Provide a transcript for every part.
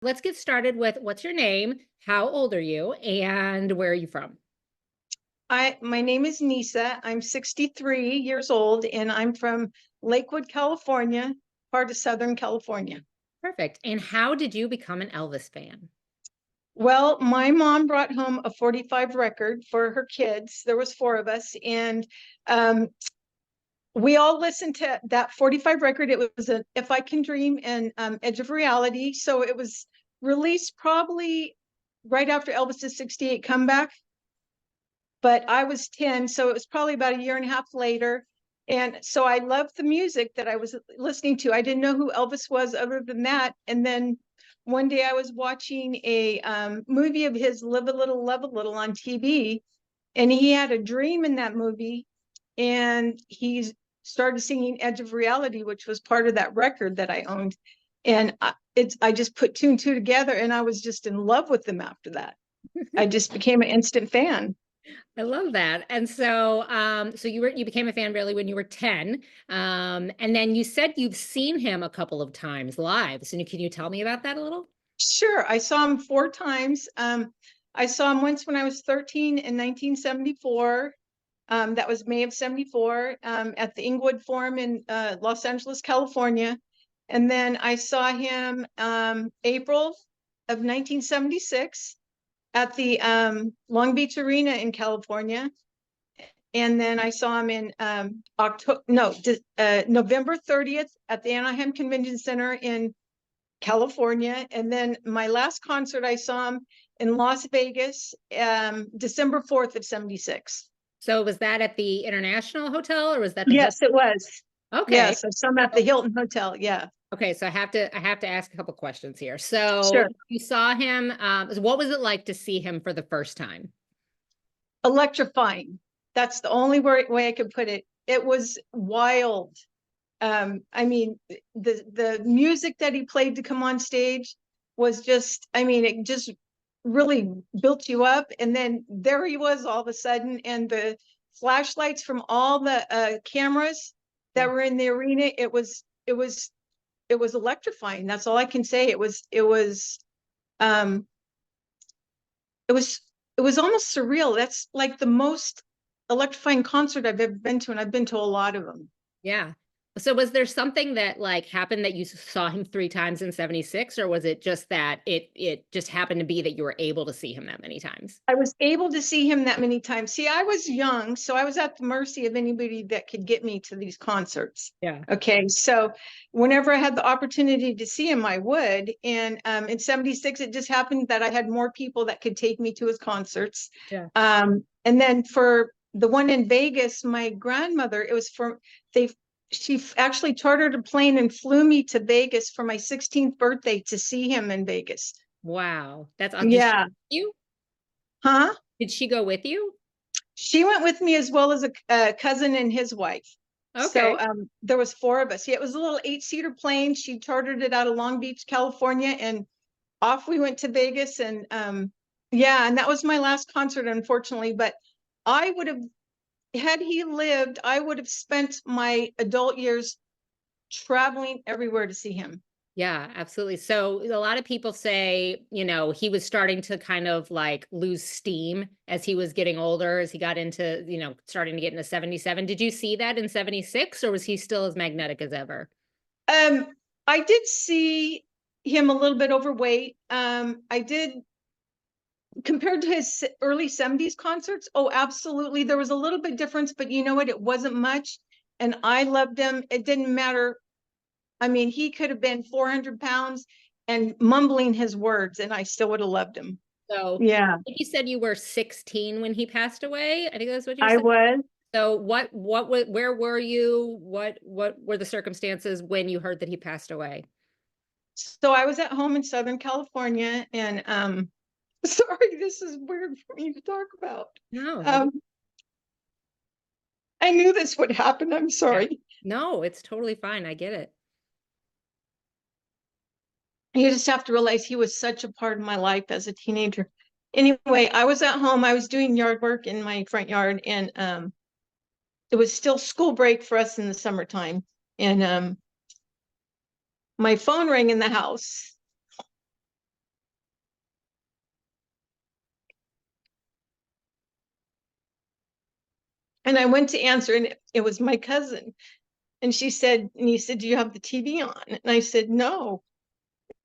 Let's get started with what's your name, how old are you, and where are you from? My name is Neisa. I'm 63 years old and I'm from Lakewood, California, part of Southern California. Perfect. And how did you become an Elvis fan? Well, my mom brought home a 45 record for her kids. There was four of us, and um, we all listened to that 45 record. It was an If I Can Dream and Edge of Reality. So it was released probably right after Elvis's 68 comeback. But I was 10, so it was probably about a year and a half later. And so I loved the music that I was listening to. I didn't know who Elvis was other than that. And then one day I was watching a movie of his, Live a Little, Love a Little, on TV. And he had a dream in that movie. And he started singing Edge of Reality, which was part of that record that I owned. And I just put two and two together, and I was just in love with them after that. I just became an instant fan. I love that. And so you became a fan really when you were 10. And then you said you've seen him a couple of times live. So can you tell me about that a little? Sure. I saw him four times. I saw him once when I was 13 in 1974. That was May of 74 at the Inglewood Forum in Los Angeles, California. And then I saw him April of 1976 at the Long Beach Arena in California. And then I saw him in November 30th at the Anaheim Convention Center in California. And then my last concert, I saw him in Las Vegas, December 4th of 76. So was that at the International Hotel or was that the Hill? Yes, it was. Okay. Yes, I saw him at the Hilton Hotel. Yeah, Okay, so I have to ask a couple questions here. So sure. you saw him, what was it like to see him for the first time? Electrifying. That's the only way I could put it. It was wild. I mean, the music that he played to come on stage was just, I mean, it just really built you up. And then there he was all of a sudden, and the flashlights from all the cameras that Yeah. were in the arena, it was electrifying. That's all I can say. Um, it was, it was almost surreal. That's like the most electrifying concert I've ever been to, and I've been to a lot of them. Yeah. So was there something that like happened that you saw him three times in 76, or was it just that it just happened to be that you were able to see him that many times? I was able to see him that many times. See, I was young, so I was at the mercy of anybody that could get me to these concerts. Yeah. Okay, so whenever I had the opportunity to see him, I would. And in 76, it just happened that I had more people that could take me to his concerts. Yeah. And then for the one in Vegas, my grandmother, it was for, they, she actually chartered a plane and flew me to Vegas for my 16th birthday to see him in Vegas. Wow. That's did she Yeah. you? Huh? Did she go with you? She went with me as well as a cousin and his wife. So Okay. there was four of us. Yeah, it was a little 8-seater plane. She chartered it out of Long Beach, California, and off we went to Vegas. And yeah, and that was my last concert, unfortunately. But I would have, had he lived, I would have spent my adult years traveling everywhere to see him. Yeah, absolutely. So a lot of people say, he was starting to kind of like lose steam as he was getting older, as he got into, starting to get into 77. Did you see that in 76, or was he still as magnetic as ever? Um, I did see him a little bit overweight. I did, compared to his early 70s concerts. Oh, absolutely. There was a little bit difference, but you know what? It wasn't much. And I loved him. It didn't matter. I mean, he could have been 400 pounds and mumbling his words, and I still would have loved him. So Yeah, you said you were 16 when he passed away. I think that's what you I said. was. So where were you? What were the circumstances when you heard that he passed away? So I was at home in Southern California, and sorry, this is weird for me to talk about. No. Um, I knew this would happen. I'm Yeah. sorry. No, it's totally fine. I get it. You just have to realize he was such a part of my life as a teenager. Anyway, I was at home. I was doing yard work in my front yard, and it was still school break for us in the summertime. And my phone rang in the house, And I went to answer, and it was my cousin. And she said, Neisa, do you have the TV on? And I said, no.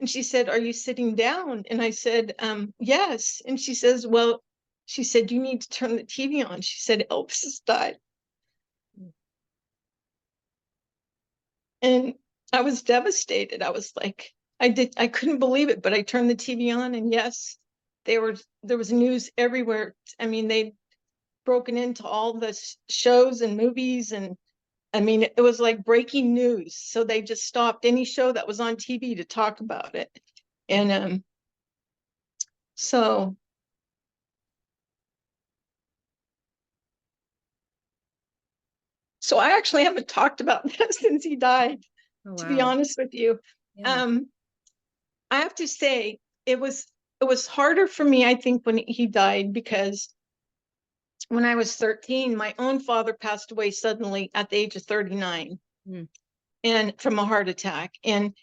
And she said, are you sitting down? And I said, yes. And she says, well, she said, you need to turn the TV on. She said, Elvis has died. And I was devastated. I was like, I couldn't believe it, but I turned the TV on, and yes, there was news everywhere. I mean, they'd broken into all the shows and movies, and I mean, it was like breaking news. So they just stopped any show that was on TV to talk about it. And so I actually haven't talked about that since he died, Oh, to be wow. honest with you. Yeah. I have to say it was harder for me, I think, when he died, because when I was 13, my own father passed away suddenly at the age of 39. Mm. And from a heart attack. And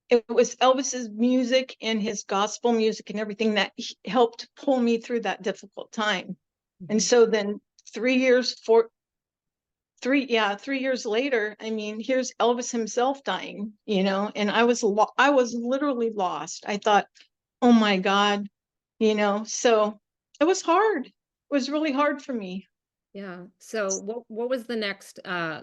it was Elvis's music and his gospel music and everything that helped pull me through that difficult time. And so then 3 years later, I mean, here's Elvis himself dying, and I was literally lost. I thought, oh my God, so it was hard. It was really hard for me. Yeah. So what was the next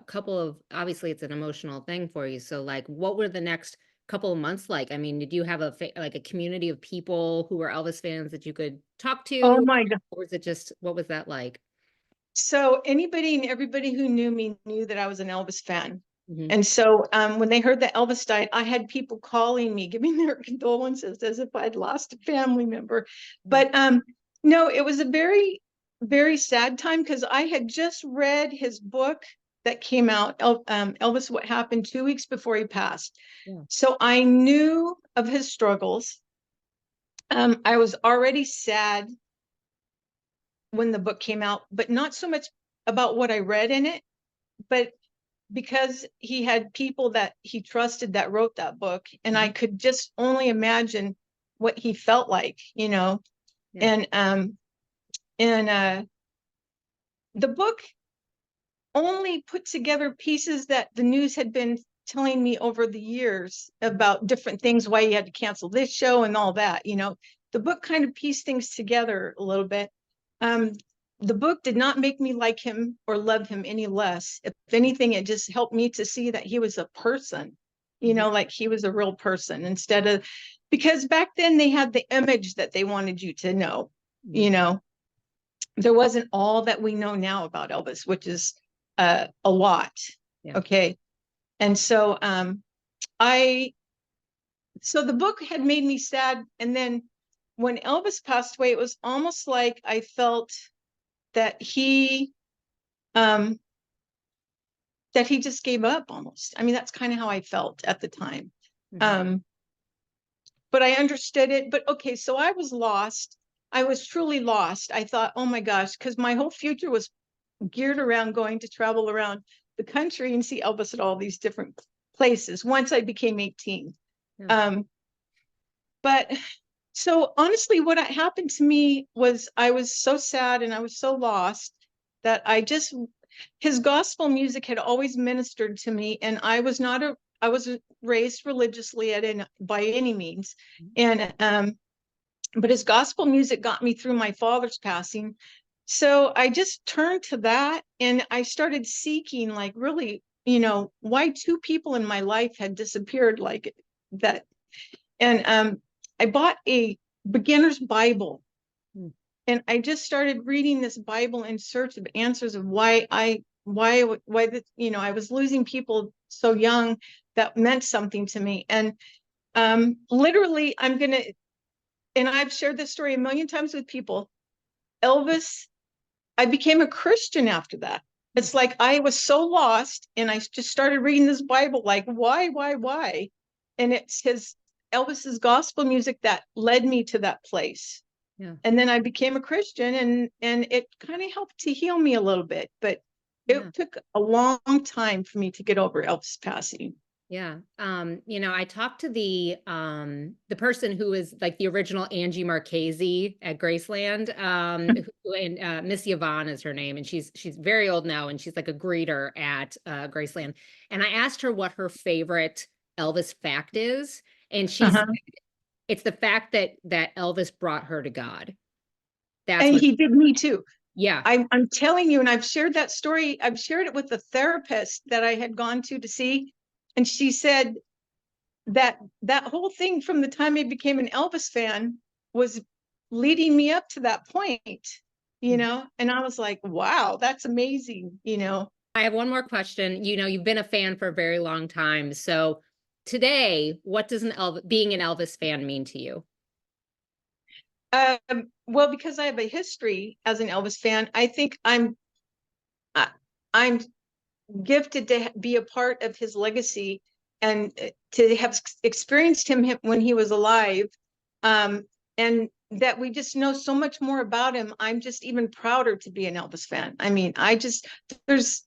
couple of, obviously it's an emotional thing for you. So like what were the next couple of months like? I mean, did you have like a community of people who were Elvis fans that you could talk Oh to? my God. Or was it just, what was that like? So anybody and everybody who knew me knew that I was an Elvis fan. Hmm. And so when they heard that Elvis died, I had people calling me, giving their condolences as if I'd lost a family member. But no, it was a very, very sad time, because I had just read his book that came out, Elvis, What Happened, 2 weeks before he passed. Yeah. So I knew of his struggles. I was already sad when the book came out, but not so much about what I read in it, but because he had people that he trusted that wrote that book, and I could just only imagine what he felt like, Yeah. and the book only put together pieces that the news had been telling me over the years about different things, why he had to cancel this show and all that. The book kind of pieced things together a little bit. The book did not make me like him or love him any less. If anything, it just helped me to see that he was a person, like he was a real person, instead of, because back then they had the image that they wanted you to know, there wasn't all that we know now about Elvis, which is a lot. Yeah. Okay. And so so the book had made me sad. And then when Elvis passed away, it was almost like I felt that um he just gave up almost. I mean, that's kind of how I felt at the time. But I understood it. But okay, so I was lost. I was truly lost. I thought, oh my gosh, because my whole future was geared around going to travel around the country and see Elvis at all these different places once I became 18. Yeah. But so honestly, what happened to me was I was so sad and I was so lost that his gospel music had always ministered to me. And I wasn't raised religiously by any means. And, but his gospel music got me through my father's passing. So I just turned to that, and I started seeking, like, really, why two people in my life had disappeared like that. And I bought a beginner's Bible, and I just started reading this Bible in search of answers of why I was losing people so young that meant something to me. And literally, and I've shared this story a million times with people. Elvis, I became a Christian after that. It's like I was so lost, and I just started reading this Bible, like, why? And it's Elvis's gospel music that led me to that place. Yeah. And then I became a Christian, and it kind of helped to heal me a little bit, but it took a long time for me to get over Elvis passing. Yeah. I talked to the person who is like the original Angie Marchese at Graceland. And Miss Yvonne is her name, and she's very old now, and she's like a greeter at Graceland. And I asked her what her favorite Elvis fact is, and she said Uh-huh. it's the fact that Elvis brought her to God. That's And what, he did me too. yeah. I'm telling you, and I've shared that story. I've shared it with the therapist that I had gone to see, and she said that that whole thing from the time I became an Elvis fan was leading me up to that point, and I was like, wow, that's amazing. I have one more question. You've been a fan for a very long time. So today, what does being an Elvis fan mean to you? Well, because I have a history as an Elvis fan, I think I- I'm gifted to be a part of his legacy and to have experienced him when he was alive, and that we just know so much more about him. I'm just even prouder to be an Elvis fan. I mean, there's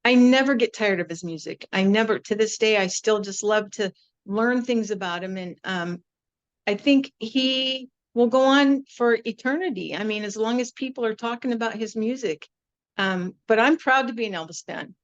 I never get tired of his music. I never, to this day, I still just love to learn things about him. And I think he will go on for eternity. I mean, as long as people are talking about his music. But I'm proud to be an Elvis fan.